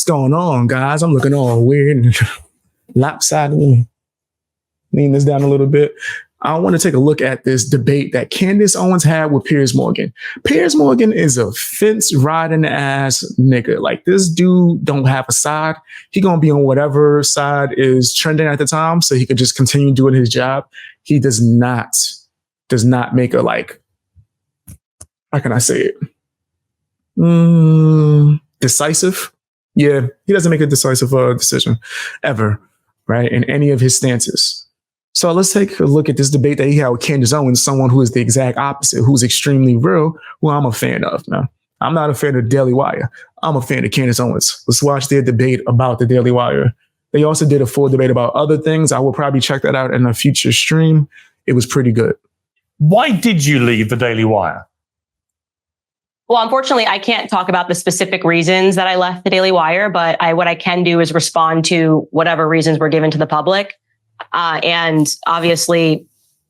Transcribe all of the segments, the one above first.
going on, guys? I'm looking all weird and lopsided. Lean this down a little bit. I want to take a look at this debate that Candace Owens had with Piers Morgan. Piers Morgan is a fence riding ass nigga. Like, this dude don't have a side. He gonna be on whatever side is trending at the time, so he could just continue doing his job. He does not make a, like, how can I say it? Decisive. Yeah, he doesn't make a decisive decision ever, right? In any of his stances. So let's take a look at this debate that he had with Candace Owens, someone who is the exact opposite, who's extremely real, who I'm a fan of, man. I'm not a fan of Daily Wire. I'm a fan of Candace Owens. Let's watch their debate about the Daily Wire. They also did a full debate about other things. I will probably check that out in a future stream. It was pretty good. Why did you leave the Daily Wire? Well, unfortunately, I can't talk about the specific reasons that I left the Daily Wire, but what I can do is respond to whatever reasons were given to the public. And obviously,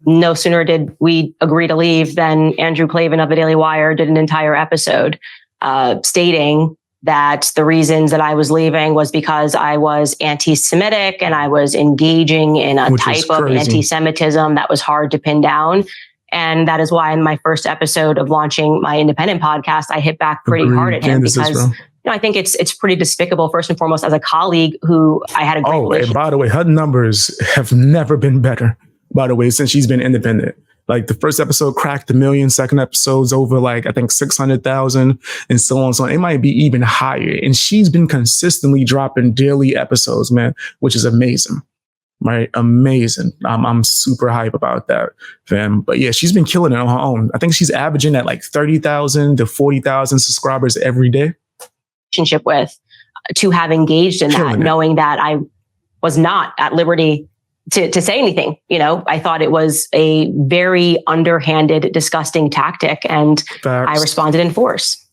no sooner did we agree to leave than Andrew Klavan of the Daily Wire did an entire episode stating that the reasons that I was leaving was because I was anti-Semitic and I was engaging in a type of anti-Semitism that was hard to pin down. And that is why in my first episode of launching my independent podcast, I hit back pretty hard at him because I think it's pretty despicable, first and foremost, as a colleague who I had a great relationship. And by the way, her numbers have never been better, by the way, since she's been independent. Like, the first episode cracked 1 million, second episode's over, like, I think 600,000 and so on and so on. It might be even higher. And she's been consistently dropping daily episodes, man, which is amazing. Right? Amazing. I'm super hype about that, fam. But yeah, she's been killing it on her own. I think she's averaging at like 30,000 to 40,000 subscribers every day. Relationship with, to have engaged in that, knowing that I was not at liberty to say anything. You know, I thought it was a very underhanded, disgusting tactic, and I responded in force.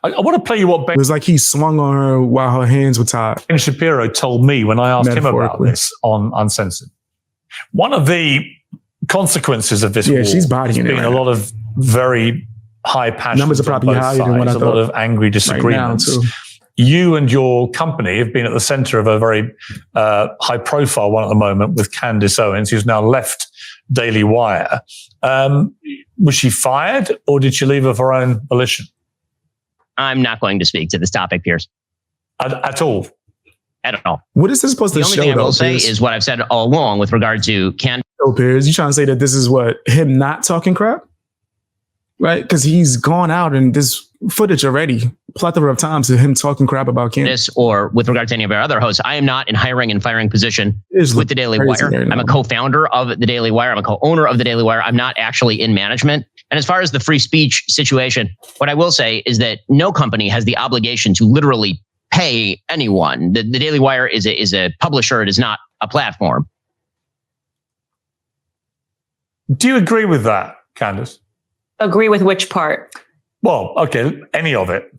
I want to play you what Ben... It was like he swung on her while her hands were tied. Ben Shapiro told me when I asked him about this on Uncensored. One of the consequences of this war she's bodying has been a lot of very high passion. Numbers are probably higher than what I thought. A lot of angry disagreements. Right, you and your company have been at the center of a very high profile one at the moment with Candace Owens, who's now left Daily Wire. Was she fired, or did she leave of her own volition? I'm not going to speak to this topic, Piers. At all? At all. What is this supposed to show? The only thing I will say is what I've said all along with regard to Candace. Oh, Piers, you trying to say that this is what, him not talking crap? Right? Because he's gone out and there's footage already, plethora of times of him talking crap about Candace. Or with regard to any of our other hosts, I am not in hiring and firing position with the Daily Wire. I'm a co-founder of the Daily Wire. I'm a co-owner of the Daily Wire. I'm not actually in management. And as far as the free speech situation, what I will say is that no company has the obligation to literally pay anyone. The Daily Wire is a publisher. It is not a platform. Do you agree with that, Candace? Agree with which part? Well, okay, any of it.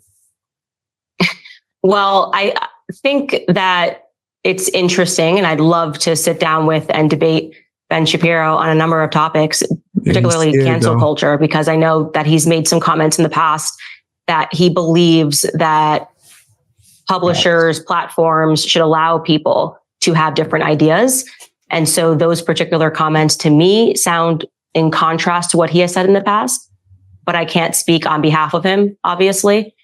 Well, I think that it's interesting, and I'd love to sit down with and debate Ben Shapiro on a number of topics, particularly cancel culture, because I know that he's made some comments in the past that he believes that publishers, platforms should allow people to have different ideas. And so those particular comments to me sound in contrast to what he has said in the past, but I can't speak on behalf of him, obviously.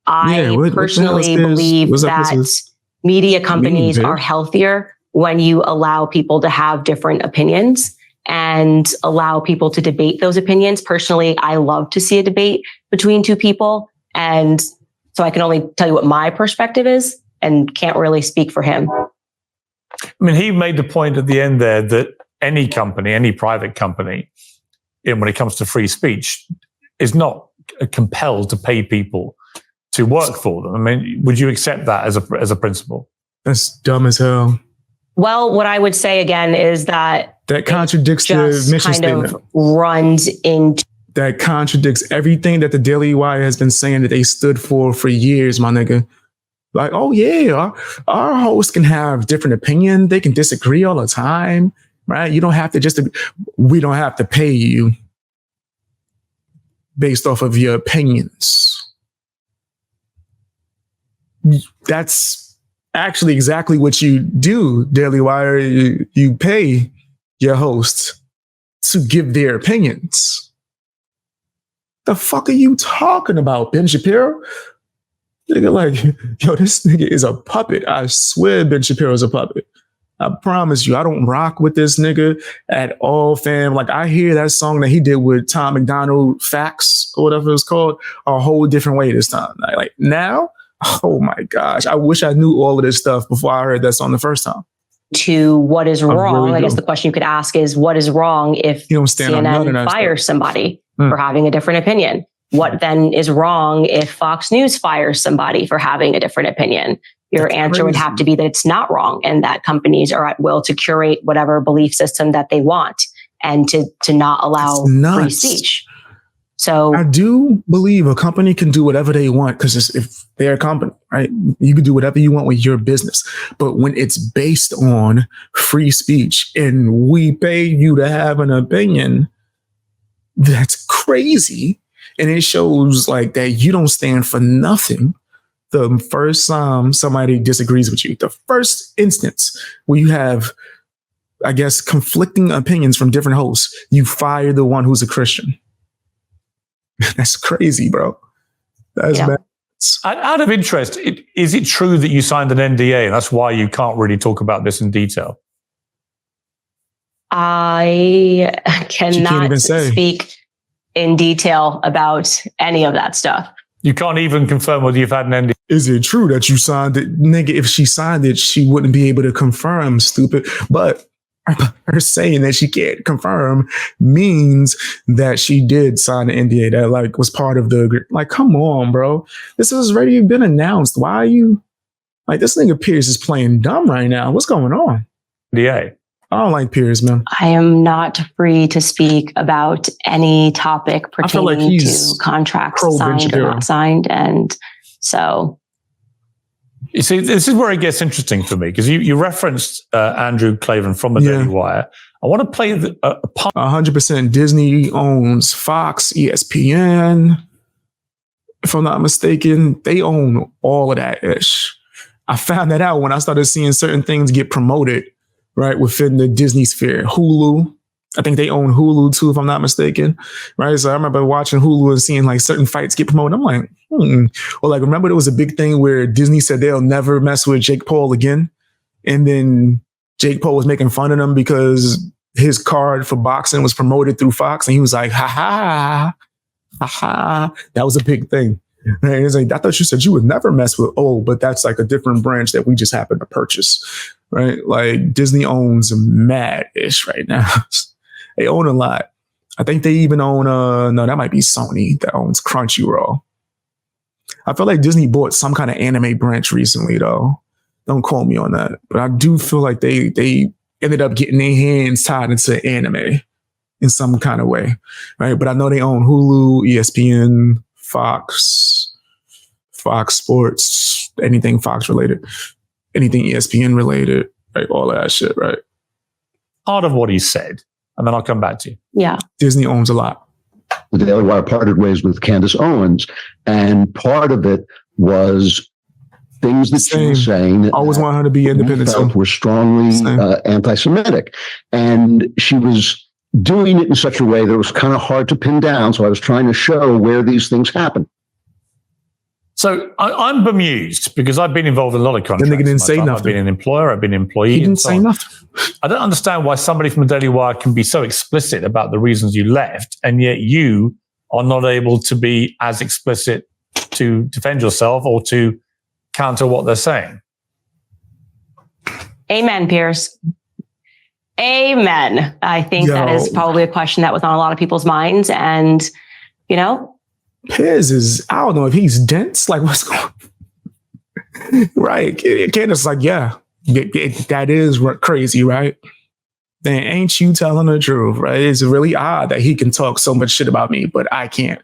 I personally believe that media companies are healthier when you allow people to have different opinions and allow people to debate those opinions. Personally, I love to see a debate between two people. And so I can only tell you what my perspective is and can't really speak for him. I mean, he made the point at the end there that any company, any private company, when it comes to free speech, is not compelled to pay people to work for them. I mean, would you accept that as a principle? That's dumb as hell. Well, what I would say again is that contradicts the mission statement. That contradicts everything that the Daily Wire has been saying that they stood for years, my nigga. Like, oh yeah, our hosts can have different opinion. They can disagree all the time, right? You don't have to we don't have to pay you based off of your opinions. That's actually exactly what you do, Daily Wire. You pay your hosts to give their opinions. The fuck are you talking about, Ben Shapiro? Nigga, like, yo, this nigga is a puppet. I swear Ben Shapiro's a puppet. I promise you, I don't rock with this nigga at all, fam. Like, I hear that song that he did with Tom McDonald, Facts, or whatever it's called, a whole different way this time. Like now, oh my gosh, I wish I knew all of this stuff before I heard that song the first time. To what is wrong, really I guess the question you could ask is, what is wrong if you don't stand CNN fires somebody for having a different opinion? What then is wrong if Fox News fires somebody for having a different opinion? Your answer would have to be that it's not wrong and that companies are at will to curate whatever belief system that they want and to not allow free speech. So I do believe a company can do whatever they want because if they're a company, right? You can do whatever you want with your business. But when it's based on free speech and we pay you to have an opinion, that's crazy. And it shows like that you don't stand for nothing. The first time somebody disagrees with you, the first instance where you have, I guess, conflicting opinions from different hosts, you fire the one who's a Christian. That's crazy, bro. That's bad. Out of interest, is it true that you signed an NDA and that's why you can't really talk about this in detail? I cannot speak in detail about any of that stuff. You can't even confirm whether you've had an NDA. Is it true that you signed it? Nigga, if she signed it, she wouldn't be able to confirm, stupid. But her saying that she can't confirm means that she did sign an NDA that like was part of the agreement. Like, come on, bro. This has already been announced. Why are you like this nigga Piers is playing dumb right now? What's going on? NDA. I don't like Piers, man. I am not free to speak about any topic pertaining to contracts signed or not signed. And so. You see, this is where it gets interesting for me because you referenced Andrew Klavan from the Daily Wire. I want to play 100% Disney owns Fox, ESPN. If I'm not mistaken, they own all of that ish. I found that out when I started seeing certain things get promoted, right, within the Disney sphere. Hulu, I think they own Hulu too, if I'm not mistaken, right? So I remember watching Hulu and seeing like certain fights get promoted. I'm like, Or like, remember there was a big thing where Disney said they'll never mess with Jake Paul again. And then Jake Paul was making fun of them because his card for boxing was promoted through Fox. And he was like, ha ha, ha ha. That was a big thing. Right? It's like, I thought you said you would never mess with, but that's like a different branch that we just happen to purchase, right? Like Disney owns mad-ish right now. They own a lot. I think they even own, no, that might be Sony that owns Crunchyroll. I feel like Disney bought some kind of anime branch recently, though. Don't quote me on that. But I do feel like they ended up getting their hands tied into anime in some kind of way, right? But I know they own Hulu, ESPN, Fox Sports, anything Fox related, anything ESPN related, like all of that shit, right? Part of what he said, and then I'll come back to you. Yeah. Disney owns a lot. The Daily Wire parted ways with Candace Owens, and part of it was things that she was saying that always want her to be independent. Felt were strongly anti-Semitic, and she was doing it in such a way that it was kind of hard to pin down. So I was trying to show where these things happen. So I'm bemused because I've been involved in a lot of contracts. The nigga didn't say nothing. I've been an employer, I've been an employee. He didn't say nothing. I don't understand why somebody from the Daily Wire can be so explicit about the reasons you left, and yet you are not able to be as explicit to defend yourself or to counter what they're saying. Amen, Piers. Amen. I think that is probably a question that was on a lot of people's minds. And, you know, Piers is, I don't know if he's dense. Like, what's going on? Right. Candace like, yeah, that is crazy, right? Then ain't you telling the truth, right? It's really odd that he can talk so much shit about me, but I can't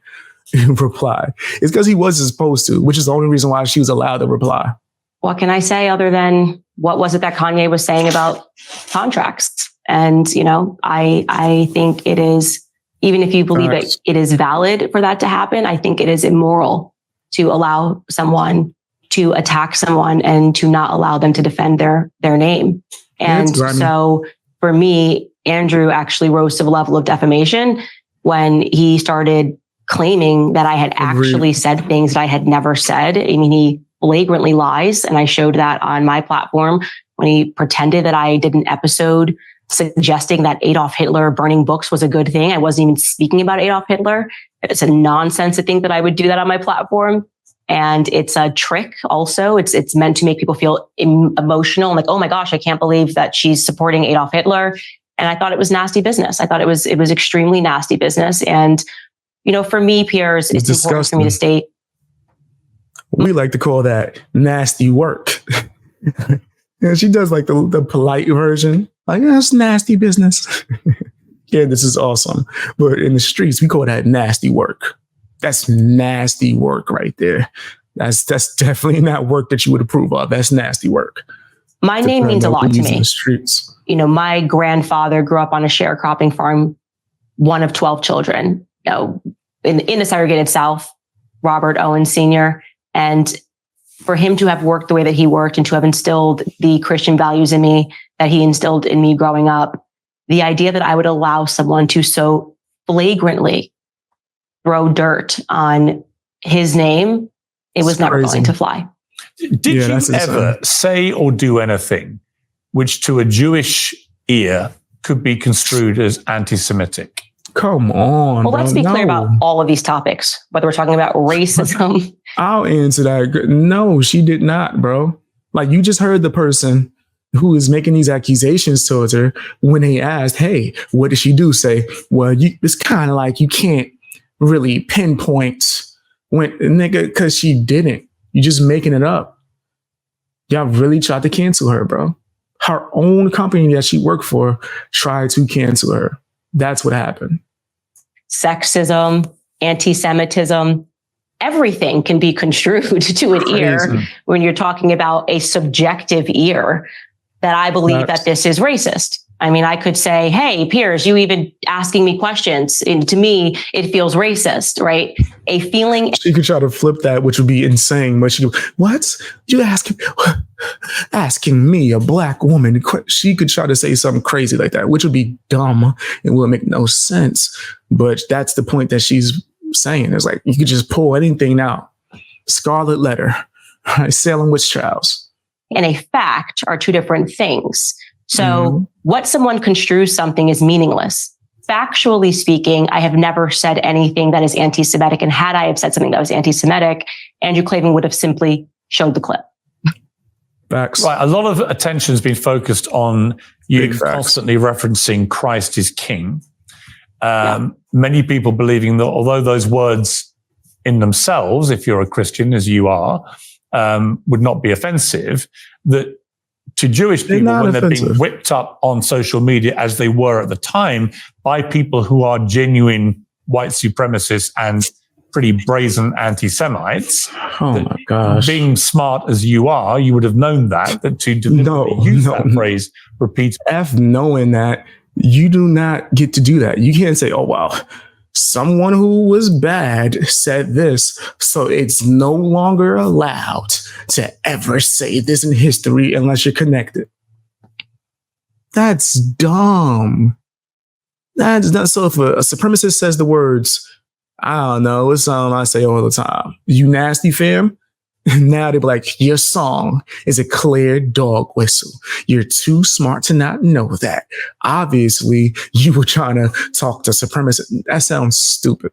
reply. It's because he wasn't supposed to, which is the only reason why she was allowed to reply. What can I say other than what was it that Kanye was saying about contracts? And, you know, I think it is, even if you believe that it is valid for that to happen, I think it is immoral to allow someone to attack someone and to not allow them to defend their name. And so for me, Andrew actually rose to the level of defamation when he started claiming that I had actually said things that I had never said. I mean, he flagrantly lies. And I showed that on my platform when he pretended that I did an episode suggesting that Adolf Hitler burning books was a good thing. I wasn't even speaking about Adolf Hitler. It's a nonsense to think that I would do that on my platform. And it's a trick also. It's meant to make people feel emotional. Like, oh my gosh, I can't believe that she's supporting Adolf Hitler. And I thought it was nasty business. I thought it was extremely nasty business. And, you know, for me, Piers, it's important for me to state. We like to call that nasty work. And she does like the polite version. Like, yeah, it's nasty business. Yeah, this is awesome. But in the streets, we call that nasty work. That's nasty work right there. That's definitely not work that you would approve of. That's nasty work. My name means a lot to me. In the streets. You know, my grandfather grew up on a sharecropping farm, one of 12 children, you know, in the segregated South, Robert Owens Sr. And for him to have worked the way that he worked and to have instilled the Christian values in me that he instilled in me growing up, the idea that I would allow someone to so flagrantly throw dirt on his name, it was never going to fly. Did you ever say or do anything which to a Jewish ear could be construed as anti-Semitic? Come on. Well, let's be clear about all of these topics, whether we're talking about racism. I'll answer that. No, she did not, bro. Like, you just heard the person who is making these accusations towards her when they asked, hey, what did she do? Say, well, it's kind of like you can't really pinpoint when, nigga, because she didn't. You're just making it up. Y'all really tried to cancel her, bro. Her own company that she worked for tried to cancel her. That's what happened. Sexism, anti-Semitism, everything can be construed to an ear when you're talking about a subjective ear that I believe that this is racist. I mean, I could say, hey, Piers, you even asking me questions. And to me, it feels racist, right? A feeling. She could try to flip that, which would be insane. But what? You asking me, a black woman? She could try to say something crazy like that, which would be dumb and would make no sense. But that's the point that she's saying. It's like, you could just pull anything out. Scarlet letter, Salem witch trials. And a fact are two different things. So what someone construes something is meaningless. Factually speaking, I have never said anything that is anti-Semitic. And had I have said something that was anti-Semitic, Andrew Klavan would have simply showed the clip. Facts. Right. A lot of attention has been focused on you constantly referencing Christ is King. Many people believing that although those words in themselves, if you're a Christian, as you are, would not be offensive, that to Jewish people, when they're being whipped up on social media, as they were at the time, by people who are genuine white supremacists and pretty brazen anti-Semites. Oh my gosh. Being smart as you are, you would have known that to deliberately use that phrase repeatedly. Knowing that, you do not get to do that. You can't say, oh, wow, someone who was bad said this, so it's no longer allowed to ever say this in history unless you're connected. That's dumb. That's not. So if a supremacist says the words, I don't know, it's something I say all the time, you nasty fam, now they'll be like, your song is a clear dog whistle. You're too smart to not know that. Obviously, you were trying to talk to supremacists. That sounds stupid.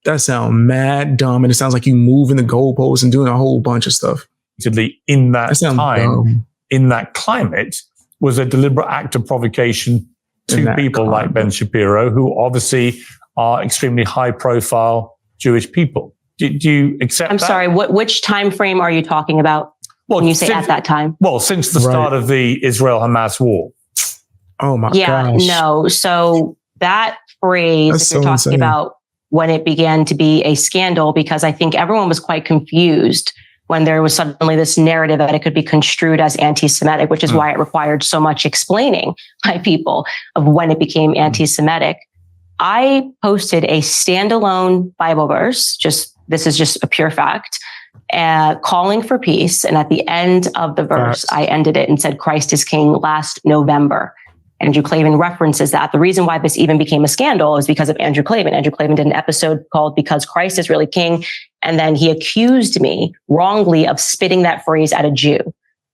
That sounds mad dumb. And it sounds like you moving the goalposts and doing a whole bunch of stuff. In that time, dumb. In that climate, was a deliberate act of provocation to people like Ben Shapiro, who obviously are extremely high profile Jewish people. Do you accept that? I'm sorry, which time frame are you talking about when you say at that time? Well, since the start of the Israel-Hamas war. Oh my gosh. No. So that phrase, if you're talking about when it began to be a scandal, because I think everyone was quite confused when there was suddenly this narrative that it could be construed as anti-Semitic, which is why it required so much explaining by people of when it became anti-Semitic. I posted a standalone Bible verse, this is just a pure fact, calling for peace. And at the end of the verse, I ended it and said, Christ is King last November. Andrew Klavan references that. The reason why this even became a scandal is because of Andrew Klavan. Andrew Klavan did an episode called Because Christ is Really King. And then he accused me wrongly of spitting that phrase at a Jew.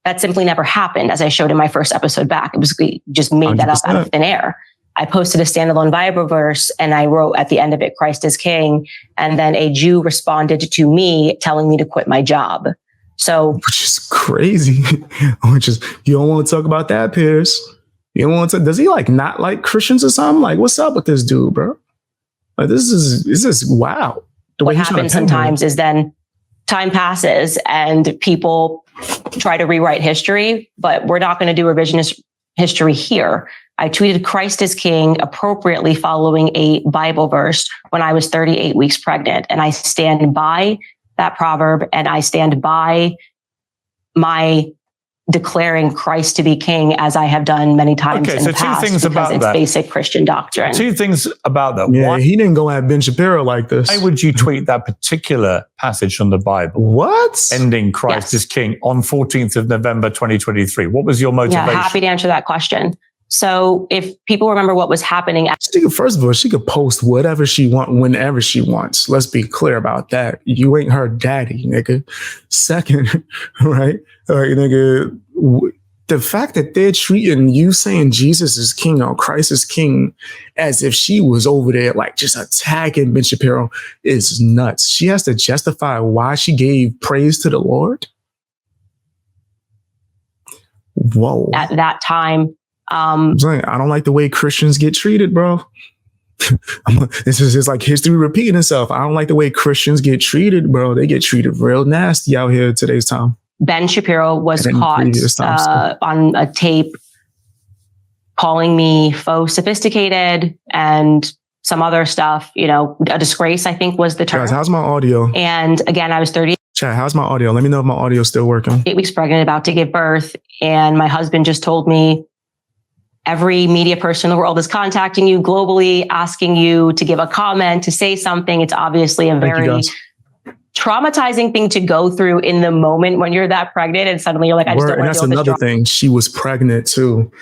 That simply never happened, as I showed in my first episode back. It was, we just made 100%. That up out of thin air. I posted a standalone Bible verse and I wrote at the end of it, Christ is King. And then a Jew responded to me telling me to quit my job. So, which is crazy. You don't want to talk about that, Piers. You don't want to. Does he like not like Christians or something? Like, what's up with this dude, bro? Like, this is wow. What happens sometimes is then time passes and people try to rewrite history, but we're not going to do revisionist history here. I tweeted Christ is King appropriately following a Bible verse when I was 38 weeks pregnant. And I stand by that proverb and I stand by my declaring Christ to be King, as I have done many times in the past. Two things about it's that. Basic Christian doctrine. Two things about that. Yeah, he didn't go at Ben Shapiro like this. Why would you tweet that particular passage from the Bible? What? Ending Christ is King on 14th of November, 2023. What was your motivation? Yeah, happy to answer that question. So if people remember what was happening. First of all, she could post whatever she wants, whenever she wants. Let's be clear about that. You ain't her daddy, nigga. Second, right? Nigga, the fact that they're treating you saying Jesus is King or Christ is King as if she was over there, like just attacking Ben Shapiro is nuts. She has to justify why she gave praise to the Lord. Whoa. At that time, I don't like the way Christians get treated, bro. This is just like history repeating itself. I don't like the way Christians get treated, bro. They get treated real nasty out here today's time. Ben Shapiro was caught on a tape calling me faux sophisticated and some other stuff, a disgrace, I think was the term. Guys, how's my audio? And again, I was 30. Chat, how's my audio? Let me know if my audio is still working. 8 weeks pregnant, about to give birth. And my husband just told me, every media person in the world is contacting you globally, asking you to give a comment, to say something. It's obviously a very traumatizing thing to go through in the moment when you're that pregnant and suddenly you're like, I just don't want to deal with this. And that's another thing. She was pregnant too.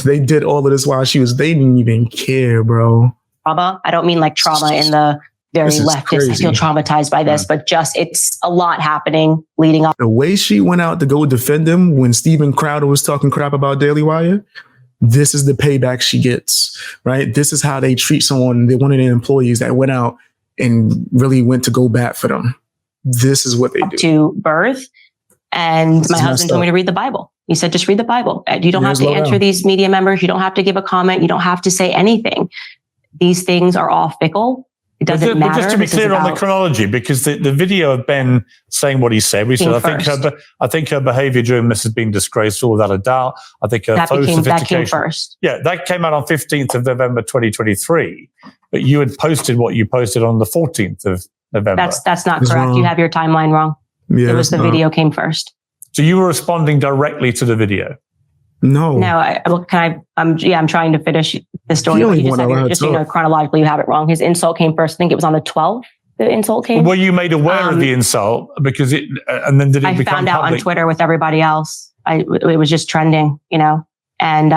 They did all of this while they didn't even care, bro. Trauma. I don't mean like trauma in the very leftist. I feel traumatized by this, but just it's a lot happening leading up. The way she went out to go defend him when Steven Crowder was talking crap about Daily Wire. This is the payback she gets, right? This is how they treat someone. They're one of their employees that went out and really went to go bat for them. This is what they do. To birth. And my husband told me to read the Bible. He said, just read the Bible. You don't have to answer these media members. You don't have to give a comment. You don't have to say anything. These things are all fickle. It doesn't matter. But just to be clear on the chronology, because the video of Ben saying what he said, we said, I think her behavior during this has been disgraceful without a doubt. I think her that came first. Yeah, that came out on 15th of November 2023. But you had posted what you posted on the 14th of November. That's not correct. Wrong. You have your timeline wrong. Yeah, it was the video came first. So you were responding directly to the video? No. I'm trying to finish the story. Chronologically, you have it wrong. His insult came first. I think it was on the 12th. The insult came. Were you made aware of the insult because and then did it become public? I found out on Twitter with everybody else. It was just trending, and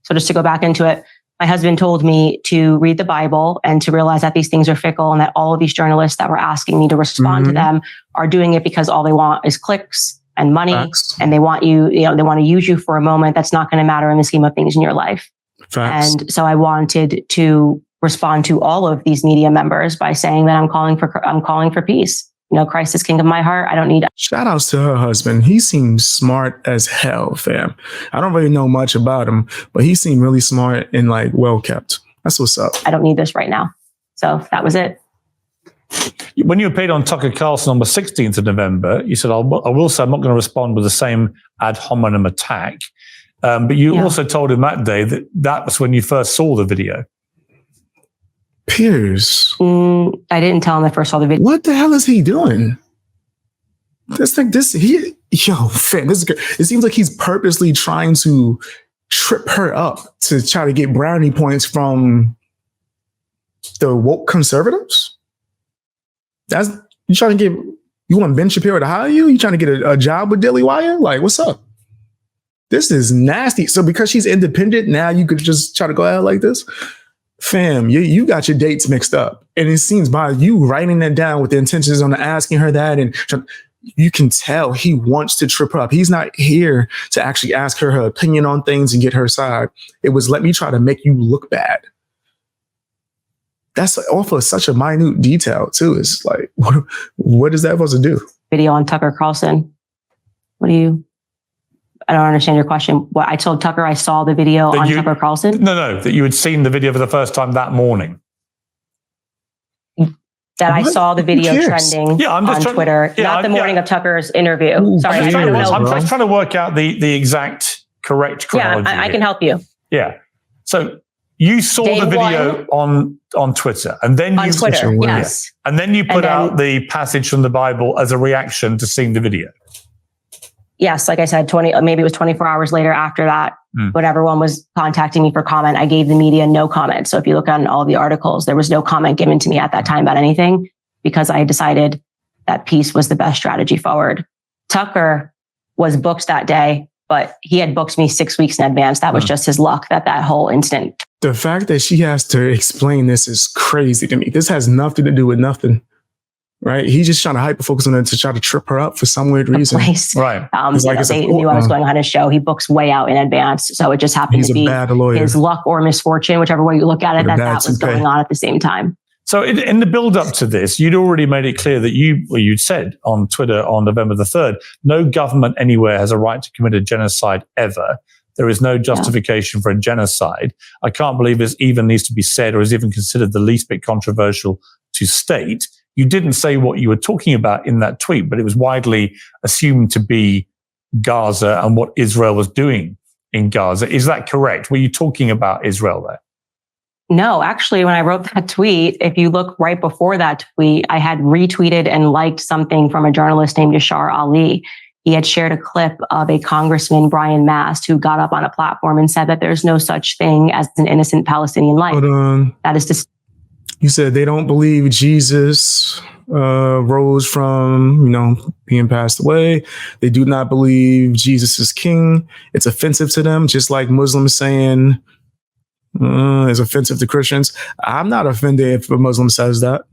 so just to go back into it, my husband told me to read the Bible and to realize that these things are fickle and that all of these journalists that were asking me to respond to them are doing it because all they want is clicks and money. Facts. And they want they want to use you for a moment. That's not going to matter in the scheme of things in your life. Facts. And so I wanted to respond to all of these media members by saying that I'm calling for peace. Christ is King of my heart. I don't need. Shout outs to her husband. He seems smart as hell, fam. I don't really know much about him, but he seemed really smart and well kept. That's what's up. I don't need this right now. So that was it. When you appeared on Tucker Carlson on the 16th of November, you said, I will say I'm not going to respond with the same ad hominem attack. But you also told him that day that was when you first saw the video. Piers. I didn't tell him I first saw the video. What the hell is he doing? This fam, this is good. It seems like he's purposely trying to trip her up to try to get brownie points from the woke conservatives. You trying to get You want Ben Shapiro to hire you? You trying to get a job with Daily Wire? Like, what's up? This is nasty. So because she's independent, now you could just try to go out like this? Fam, you got your dates mixed up. And it seems by you writing that down with the intentions on asking her that, and you can tell he wants to trip her up. He's not here to actually ask her opinion on things and get her side. It was, let me try to make you look bad. That's off of such a minute detail too. It's like, what is that supposed to do? Video on Tucker Carlson. I don't understand your question. What I told Tucker, I saw the video on Tucker Carlson. No, that you had seen the video for the first time that morning. That I saw the video trending on Twitter, not the morning of Tucker's interview. Ooh, sorry, I'm just trying to work out the exact correct chronology. Yeah, I can help you. Yeah. So you saw the video on Twitter, and then on Twitter, yes, and then you put out the passage from the Bible as a reaction to seeing the video. Yes, like I said, maybe it was 24 hours later after that, when everyone was contacting me for comment, I gave the media no comment. So if you look on all the articles, there was no comment given to me at that time about anything, because I had decided that peace was the best strategy forward. Tucker was booked that day, but he had booked me 6 weeks in advance. That was just his luck that whole incident. The fact that she has to explain this is crazy to me. This has nothing to do with nothing. Right, he's just trying to hyper focus on it to try to trip her up for some weird reason. Right, they knew I was going on his show. He books way out in advance, so it just happened to be his luck or misfortune, whichever way you look at it. That was going on at the same time. So, in the build up to this, you'd already made it clear that you'd said on Twitter on November the 3rd, no government anywhere has a right to commit a genocide ever. There is no justification for a genocide. I can't believe this even needs to be said or is even considered the least bit controversial to state. You didn't say what you were talking about in that tweet, but it was widely assumed to be Gaza and what Israel was doing in Gaza. Is that correct? Were you talking about Israel there? No, actually, when I wrote that tweet, if you look right before that tweet, I had retweeted and liked something from a journalist named Yashar Ali. He had shared a clip of a Congressman, Brian Mast, who got up on a platform and said that there's no such thing as an innocent Palestinian life. Hold on. That is just. You said they don't believe Jesus rose from, being passed away. They do not believe Jesus is king. It's offensive to them, just like Muslims saying it's offensive to Christians. I'm not offended if a Muslim says that.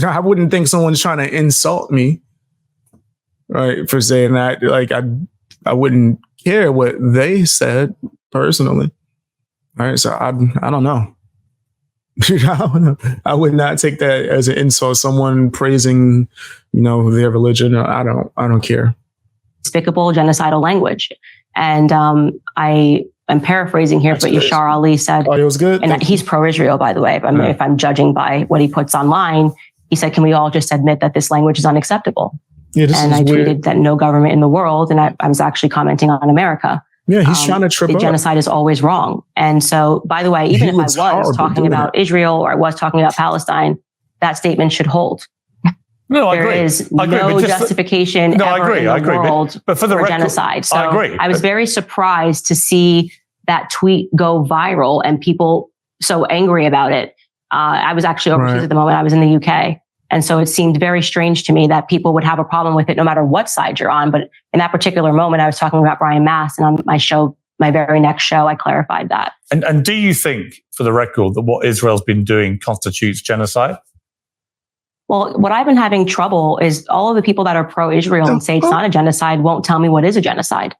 I wouldn't think someone's trying to insult me, right, for saying that. Like, I wouldn't care what they said personally. All right, so I don't know. I would not take that as an insult. Someone praising, their religion. I don't care. Despicable genocidal language, and I am paraphrasing here, but Yashar Ali said, it was good, and he's pro-Israel, by the way. If I'm judging by what he puts online, he said, "Can we all just admit that this language is unacceptable?" Yeah, and I tweeted that no government in the world, and I was actually commenting on America. Yeah, he's trying to trip up. Genocide is always wrong. And so, by the way, even if I was talking about Israel or I was talking about Palestine, that statement should hold. No, I agree. There is no justification in the world for genocide. So I agree. I was very surprised to see that tweet go viral and people so angry about it. I was actually overseas at the moment. I was in the UK. And so it seemed very strange to me that people would have a problem with it no matter what side you're on. But in that particular moment, I was talking about Brian Mast, and on my show, my very next show, I clarified that. And do you think, for the record, that what Israel's been doing constitutes genocide? Well, what I've been having trouble is all of the people that are pro-Israel and say it's not a genocide won't tell me what is a genocide.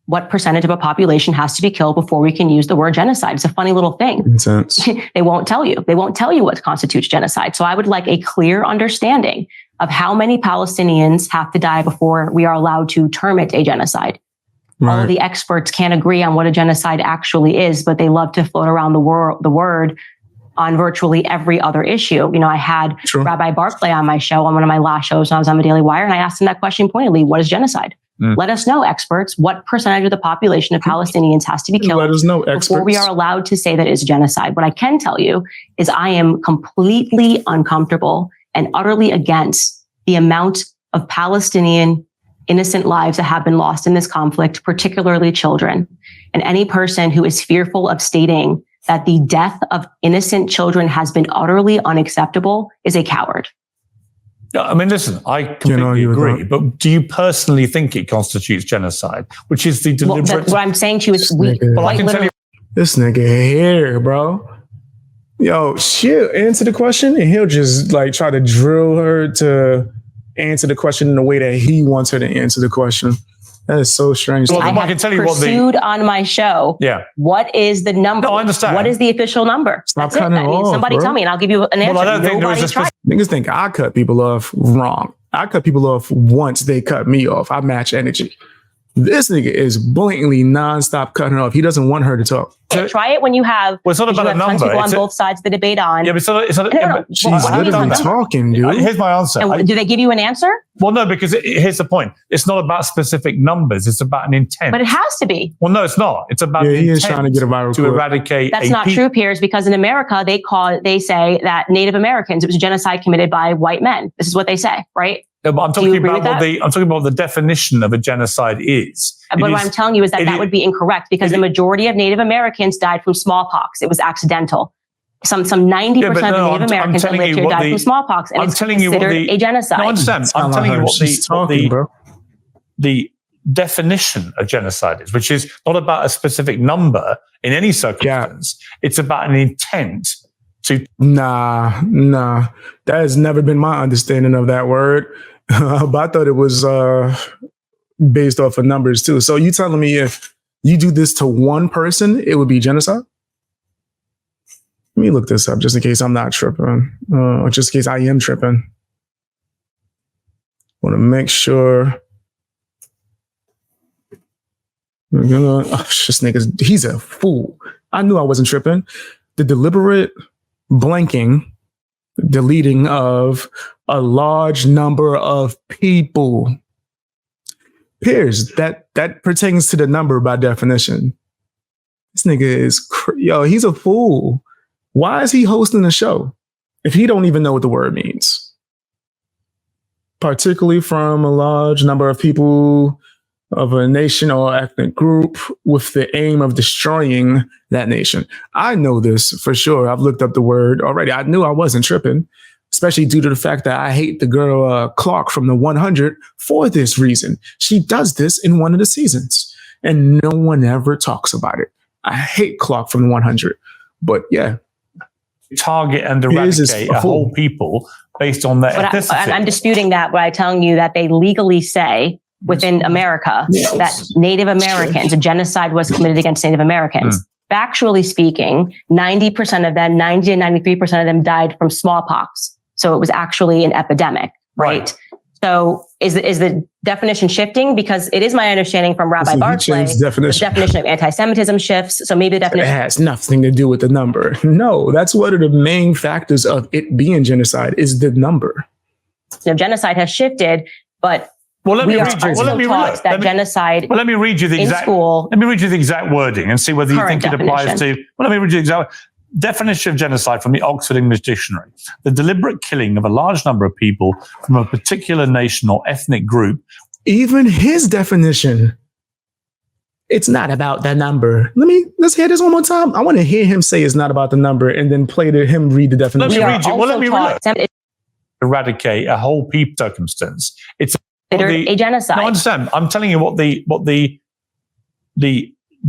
What percentage of a population has to be killed before we can use the word genocide? It's a funny little thing. They won't tell you. They won't tell you what constitutes genocide. So I would like a clear understanding of how many Palestinians have to die before we are allowed to term it a genocide. Right. All of the experts can't agree on what a genocide actually is, but they love to float around the word on virtually every other issue. I had Rabbi Barclay on my show, on one of my last shows when I was on the Daily Wire, and I asked him that question pointedly: what is genocide? Let us know, experts, what percentage of the population of Palestinians has to be killed before we are allowed to say that it's genocide. What I can tell you is I am completely uncomfortable and utterly against the amount of Palestinian innocent lives that have been lost in this conflict, particularly children. And any person who is fearful of stating that the death of innocent children has been utterly unacceptable is a coward. Yeah, I mean, listen, I completely agree, but do you personally think it constitutes genocide, which is the deliberate... Well, what I'm saying to you is... I can tell you... This nigga here, bro. Yo, she'll answer the question and he'll just like try to drill her to answer the question in the way that he wants her to answer the question. That is so strange. Well, I can tell you pursued on my show. Yeah. What is the number? No, I understand. What is the official number? Stop cutting it off, somebody bro. tell me and I'll give you an answer. Well, I don't think there is a Niggas think I cut people off wrong. I cut people off once they cut me off. I match energy. This nigga is blatantly nonstop cutting her off. He doesn't want her to talk. Try it when you have. Well, it's not about a number. People on both sides of the debate on. Yeah, but it's not. She's literally talking, dude. Here's my answer. And do they give you an answer? Well, no, because here's the point. It's not about specific numbers. It's about an intent. But it has to be. Well, no, it's not. It's about he intent is trying to get a viral to eradicate. That's not true, Piers, because in America they say that Native Americans, it was a genocide committed by white men. This is what they say, right? No, but I'm talking about what the definition of a genocide is. But what I'm telling you is that would be incorrect because the majority of Native Americans died from smallpox. It was accidental. Some 90% of the Native Americans that lived here died from smallpox, and it's considered a genocide. No, I understand. I'm telling you what the definition of genocide is, which is not about a specific number in any circumstance. Yeah. It's about an intent to. Nah. That has never been my understanding of that word. But I thought it was based off of numbers too. So you telling me if you do this to one person, it would be genocide? Let me look this up just in case I'm not tripping, or just in case I am tripping. Want to make sure. This nigga, he's a fool. I knew I wasn't tripping. The deliberate blanking, deleting of a large number of people. Piers, that pertains to the number by definition. This nigga is, he's a fool. Why is he hosting the show if he don't even know what the word means? Particularly from a large number of people of a nation or ethnic group with the aim of destroying that nation. I know this for sure. I've looked up the word already. I knew I wasn't tripping, especially due to the fact that I hate the girl Clark from the 100 for this reason. She does this in one of the seasons and no one ever talks about it. I hate Clark from the 100, but yeah. Target and eradicate a whole people based on their ethnicity. I'm disputing that by telling you that they legally say within America that Native Americans, a genocide was committed against Native Americans. Factually speaking, 90% of them, 90 to 93% of them died from smallpox. So it was actually an epidemic, right? So is the definition shifting? Because it is my understanding from Rabbi Barclay, the definition of anti-Semitism shifts. So maybe the definition... It has nothing to do with the number. No, that's one of the main factors of it being genocide is the number. Genocide has shifted, but... Let me read you the exact wording and see whether you think it applies to. Let me read you the exact definition of genocide from the Oxford English Dictionary: the deliberate killing of a large number of people from a particular nation or ethnic group. Even his definition, it's not about the number. Let's hear this one more time. I want to hear him say it's not about the number, and then play to him read the definition. Let me read it. Eradicate a whole people circumstance. It's a genocide. No, I understand. I'm telling you what the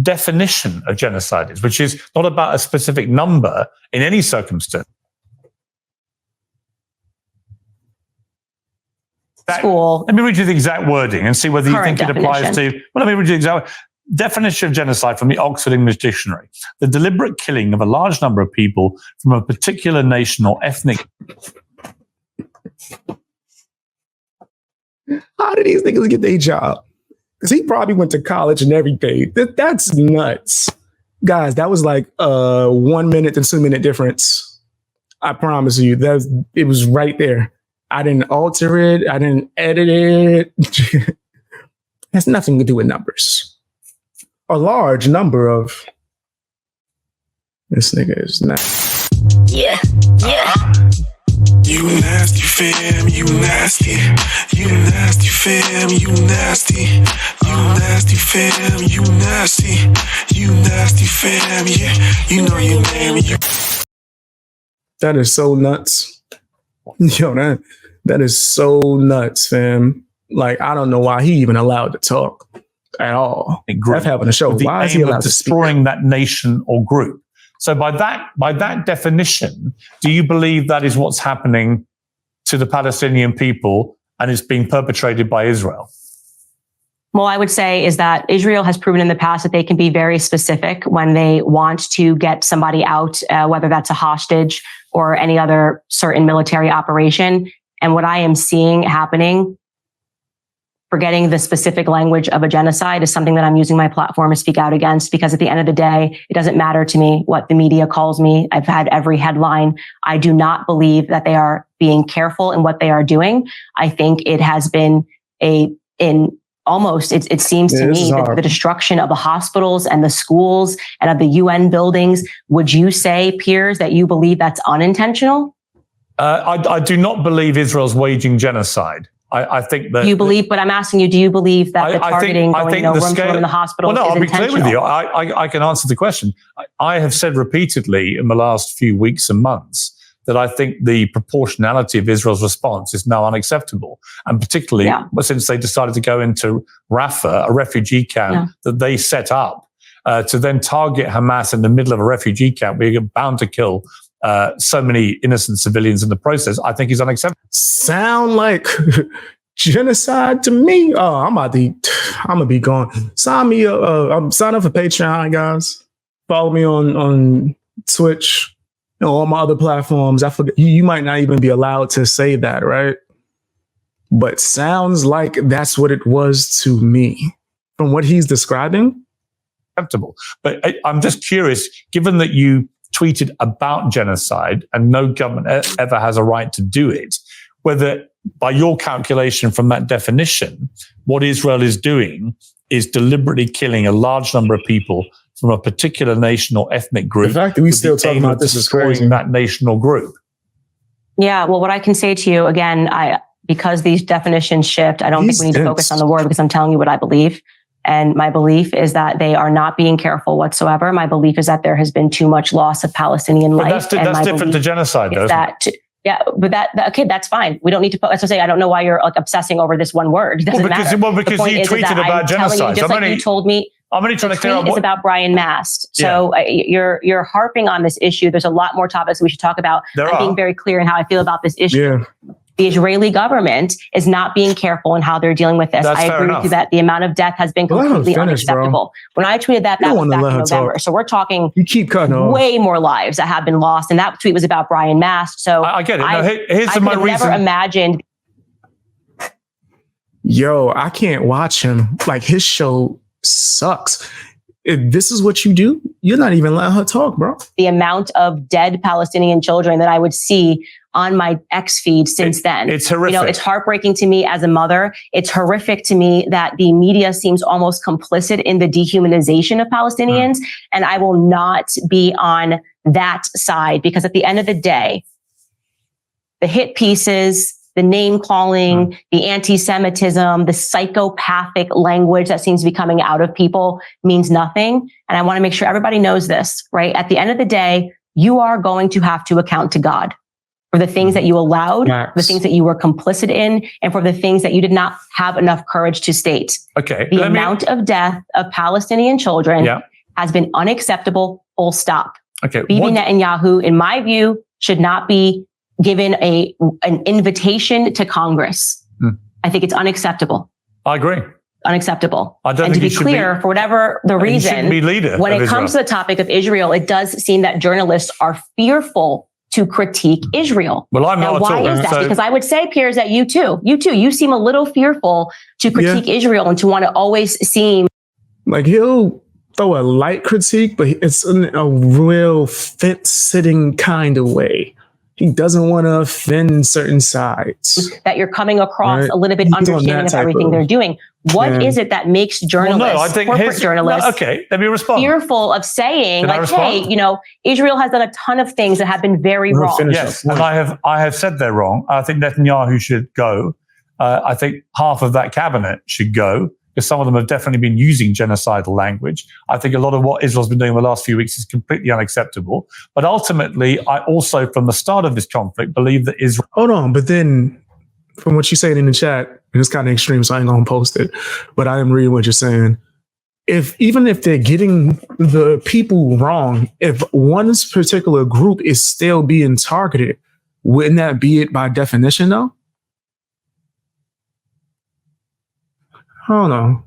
definition of genocide is, which is not about a specific number in any circumstance. Let me read you the exact wording and see whether you think it applies to. Let me read you the exact definition of genocide from the Oxford English Dictionary: the deliberate killing of a large number of people from a particular nation or ethnic. How did these niggas get their job? Because he probably went to college and everything. That's nuts. Guys, that was like 1 minute to 2 minute difference. I promise you, it was right there. I didn't alter it. I didn't edit it. It has nothing to do with numbers. A large number of... This nigga is nuts. Yeah. You nasty fam, you nasty. You nasty fam, you nasty. You nasty fam, you nasty. You nasty fam, yeah. You know your name. That is so nuts. Yo, that is so nuts, fam. Like, I don't know why he even allowed to talk at all. That's having a show. Why is he allowed to destroying that nation or group? So by that definition, do you believe that is what's happening to the Palestinian people and it's being perpetrated by Israel? Well, I would say is that Israel has proven in the past that they can be very specific when they want to get somebody out, whether that's a hostage or any other certain military operation. And what I am seeing happening, forgetting the specific language of a genocide, is something that I'm using my platform to speak out against, because at the end of the day, it doesn't matter to me what the media calls me. I've had every headline. I do not believe that they are being careful in what they are doing. I think it has been it seems to me that the destruction of the hospitals and the schools and of the UN buildings. Would you say, Piers, that you believe that's unintentional? I do not believe Israel's waging genocide. I think that... You believe, but I'm asking you, do you believe that the targeting, going no room to room in the hospitals is intentional? I'll be clear with you. I can answer the question. I have said repeatedly in the last few weeks and months that I think the proportionality of Israel's response is now unacceptable. And particularly since they decided to go into Rafah, a refugee camp that they set up, to then target Hamas in the middle of a refugee camp where you're bound to kill so many innocent civilians in the process, I think is unacceptable. Sound like genocide to me? Oh, I'm gonna be gone. Sign up for Patreon, guys. Follow me on Twitch, all my other platforms. I forget, you might not even be allowed to say that, right? But sounds like that's what it was to me from what he's describing. Acceptable. But I'm just curious, given that you tweeted about genocide and no government ever has a right to do it, whether by your calculation from that definition, what Israel is doing is deliberately killing a large number of people from a particular nation or ethnic group. The fact that we still talking about this is crazy. That nation or group. Yeah, well, what I can say to you, again, because these definitions shift, I don't think we need to focus on the word, because I'm telling you what I believe. And my belief is that they are not being careful whatsoever. My belief is that there has been too much loss of Palestinian life. That's different to genocide, though. Yeah, but okay, that's fine. We don't need to. As I say, I don't know why you're like obsessing over this one word. It doesn't matter. Well, because you tweeted about genocide. You told me. I'm only trying to clear up. It's about Brian Mast. So you're harping on this issue. There's a lot more topics we should talk about. I'm being very clear in how I feel about this issue. Yeah. The Israeli government is not being careful in how they're dealing with this. I agree with you that the amount of death has been completely unacceptable. When I tweeted that was back in November. So we're talking you keep cutting way more lives that have been lost. And that tweet was about Brian Mast. So I get it. Here's my reason. Never imagined. Yo, I can't watch him. Like, his show sucks. If this is what you do, you're not even letting her talk, bro. The amount of dead Palestinian children that I would see on my X feed since then. It's horrific. You know, it's heartbreaking to me as a mother. It's horrific to me that the media seems almost complicit in the dehumanization of Palestinians. And I will not be on that side, because at the end of the day, the hit pieces, the name calling, the anti-Semitism, the psychopathic language that seems to be coming out of people means nothing. And I want to make sure everybody knows this, right? At the end of the day, you are going to have to account to God for the things that you allowed, the things that you were complicit in, and for the things that you did not have enough courage to state. Okay. The amount of death of Palestinian children has been unacceptable, full stop. Okay. Bibi Netanyahu, in my view, should not be given an invitation to Congress. I think it's unacceptable. I agree. Unacceptable. I don't and think to be clear, for whatever the reason, when it comes to the topic of Israel, it does seem that journalists are fearful to critique Israel. Well, I'm not at all. Why is that? Because I would say, Piers, that you too, you seem a little fearful to critique Israel and to want to always seem like he'll throw a light critique, but it's in a real fit-sitting kind of way. He doesn't want to offend certain sides. That you're coming across a little bit understanding of everything they're doing. What is it that makes journalists, corporate journalists, okay, let me respond. Fearful of saying, hey, you know, Israel has done a ton of things that have been very wrong. Yes, and I have said they're wrong. I think Netanyahu should go. I think half of that cabinet should go. because some of them have definitely been using genocidal language. I think a lot of what Israel's been doing the last few weeks is completely unacceptable. But ultimately, I also, from the start of this conflict, believe that Israel... Hold on, but then from what you're saying in the chat, and it's kind of extreme, so I ain't going to post it, but I am reading what you're saying. Even if they're getting the people wrong, if one particular group is still being targeted, wouldn't that be it by definition, though? I don't know.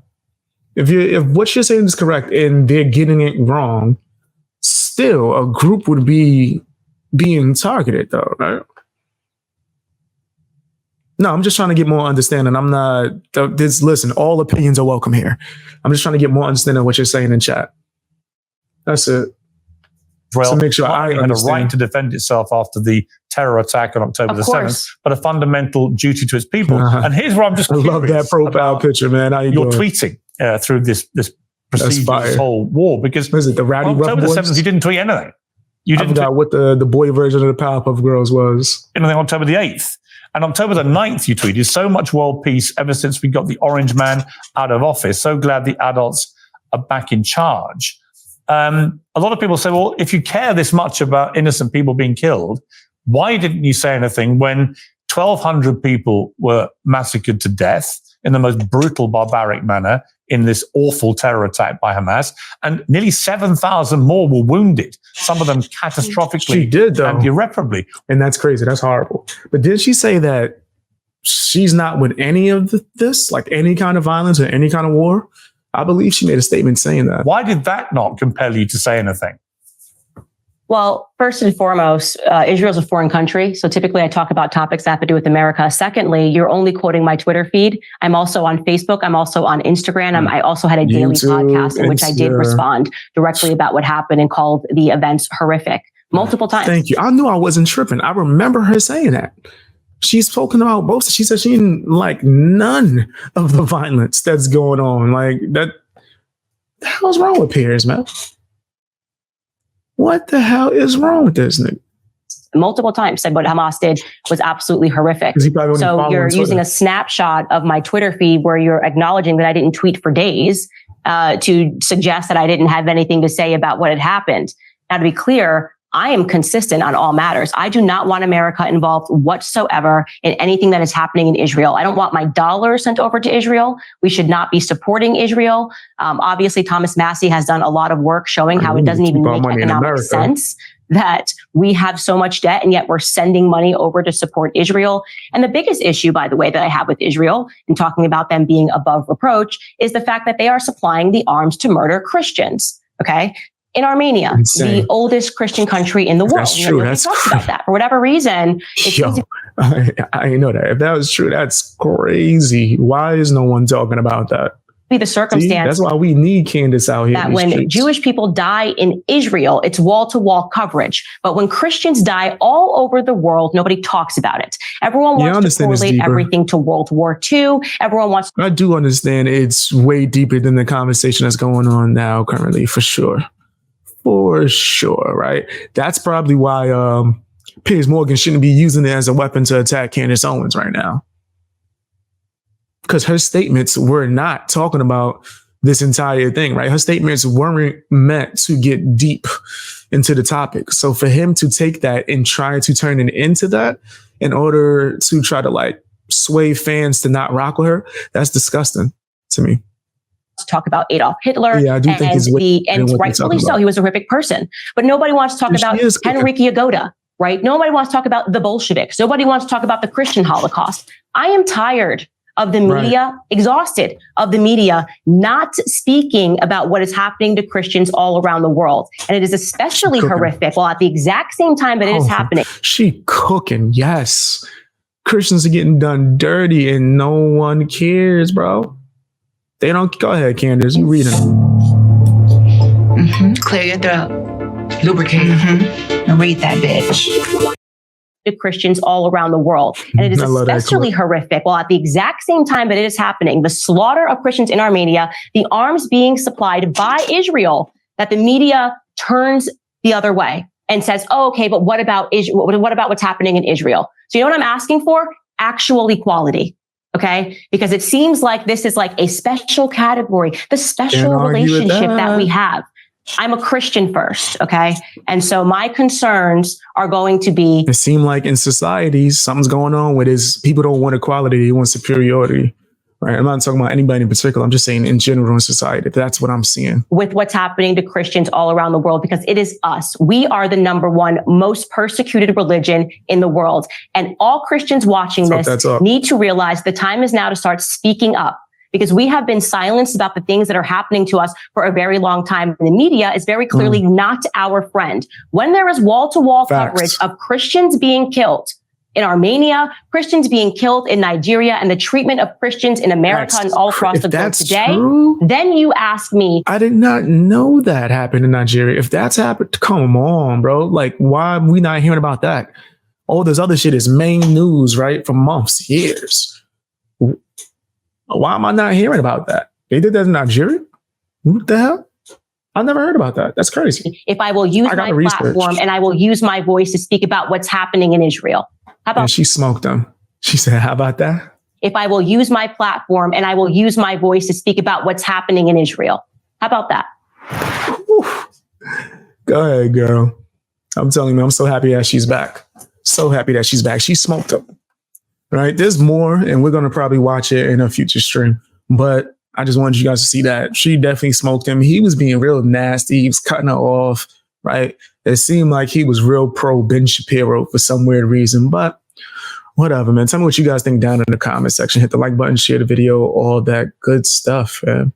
If what you're saying is correct and they're getting it wrong, still a group would be being targeted, though, right? No, I'm just trying to get more understanding. I'm not, listen, all opinions are welcome here. I'm just trying to get more understanding of what you're saying in chat. That's it. Well, so make sure I had a right to defend itself after the terror attack on October the 7th, but a fundamental duty to its people. And here's where I'm just curious. I love that profile picture, man. How you're tweeting through this procedure, this whole war, because what is it, the Rowdy on October the 7th, you didn't tweet anything. I forgot what the boy version of the Powerpuff Girls was. Anything on October the 8th. And October the 9th, you tweeted, so much world peace ever since we got the orange man out of office. So glad the adults are back in charge. A lot of people say, well, if you care this much about innocent people being killed, why didn't you say anything when 1,200 people were massacred to death in the most brutal, barbaric manner in this awful terror attack by Hamas, and nearly 7,000 more were wounded, some of them catastrophically she did, though, and irreparably. And that's crazy. That's horrible. But did she say that she's not with any of this, like any kind of violence or any kind of war? I believe she made a statement saying that. Why did that not compel you to say anything? Well, first and foremost, Israel's a foreign country. So typically I talk about topics that have to do with America. Secondly, you're only quoting my Twitter feed. I'm also on Facebook. I'm also on Instagram. I also had a daily podcast in which I did respond directly about what happened and called the events horrific multiple times. Thank you. I knew I wasn't tripping. I remember her saying that. She's spoken about both. She said she didn't like none of the violence that's going on. Like that. The hell's wrong with Piers, man? What the hell is wrong with this nigga? Multiple times said what Hamas did was absolutely horrific. So you're using a snapshot of my Twitter feed where you're acknowledging that I didn't tweet for days to suggest that I didn't have anything to say about what had happened. Now, to be clear, I am consistent on all matters. I do not want America involved whatsoever in anything that is happening in Israel. I don't want my dollars sent over to Israel. We should not be supporting Israel. Obviously, Thomas Massey has done a lot of work showing how it doesn't even make economic sense that we have so much debt and yet we're sending money over to support Israel. And the biggest issue, by the way, that I have with Israel and talking about them being above reproach is the fact that they are supplying the arms to murder Christians. Okay. In Armenia, the oldest Christian country in the world. That's true. That's talks about that for whatever reason. I didn't know that. If that was true, that's crazy. Why is no one talking about that? Be the circumstance. See, that's why we need Candace out here. That when Jewish people die in Israel, it's wall-to-wall coverage. But when Christians die all over the world, nobody talks about it. Everyone wants to correlate everything to World War II. Everyone wants. I do understand it's way deeper than the conversation that's going on now, currently, for sure. For sure, right? That's probably why Piers Morgan shouldn't be using it as a weapon to attack Candace Owens right now. Because her statements were not talking about this entire thing, right? Her statements weren't meant to get deep into the topic. So for him to take that and try to turn it into that in order to try to like sway fans to not rock with her, that's disgusting to me. To talk about Adolf Hitler. Yeah, I do think and rightfully so, he was a horrific person. But nobody wants to talk about Henryk Yagoda, right? Nobody wants to talk about the Bolsheviks. Nobody wants to talk about the Christian Holocaust. I am tired of the media, exhausted of the media not speaking about what is happening to Christians all around the world. And it is especially horrific while at the exact same time that it is happening. She cooking, yes. Christians are getting done dirty and no one cares, bro. They don't. Go ahead, Candace. You read them. Clear your throat. Lubricate. And read that bitch. To Christians all around the world. And it is especially horrific while at the exact same time that it is happening, the slaughter of Christians in Armenia, the arms being supplied by Israel, that the media turns the other way and says, oh, okay, but what about Israel? What about what's happening in Israel? So you know what I'm asking for? Actual equality. Okay. Because it seems like this is like a special category, the special relationship that we have. I'm a Christian first. Okay. And so my concerns are going to be. It seems like in societies, something's going on with is people don't want equality. They want superiority. Right. I'm not talking about anybody in particular. I'm just saying in general in society. That's what I'm seeing. With what's happening to Christians all around the world, because it is us. We are the number one most persecuted religion in the world. And all Christians watching this need to realize the time is now to start speaking up, because we have been silenced about the things that are happening to us for a very long time. And the media is very clearly not our friend. When there is wall-to-wall coverage of Christians being killed in Armenia, Christians being killed in Nigeria, and the treatment of Christians in America and all across the globe today, then you ask me. I did not know that happened in Nigeria. If that's happened, come on, bro. Like, why are we not hearing about that? All this other shit is main news, right? For months, years. Why am I not hearing about that? They did that in Nigeria? What the hell? I never heard about that. That's crazy. If I will use my platform and I will use my voice to speak about what's happening in Israel. How about? And she smoked them. She said, how about that? If I will use my platform and I will use my voice to speak about what's happening in Israel. How about that? Go ahead, girl. I'm telling you, I'm so happy that she's back. So happy that she's back. She smoked them. Right? There's more, and we're going to probably watch it in a future stream. But I just wanted you guys to see that. She definitely smoked him. He was being real nasty. He was cutting her off, right? It seemed like he was real pro Ben Shapiro for some weird reason, but whatever, man. Tell me what you guys think down in the comment section. Hit the like button, share the video, all that good stuff, man.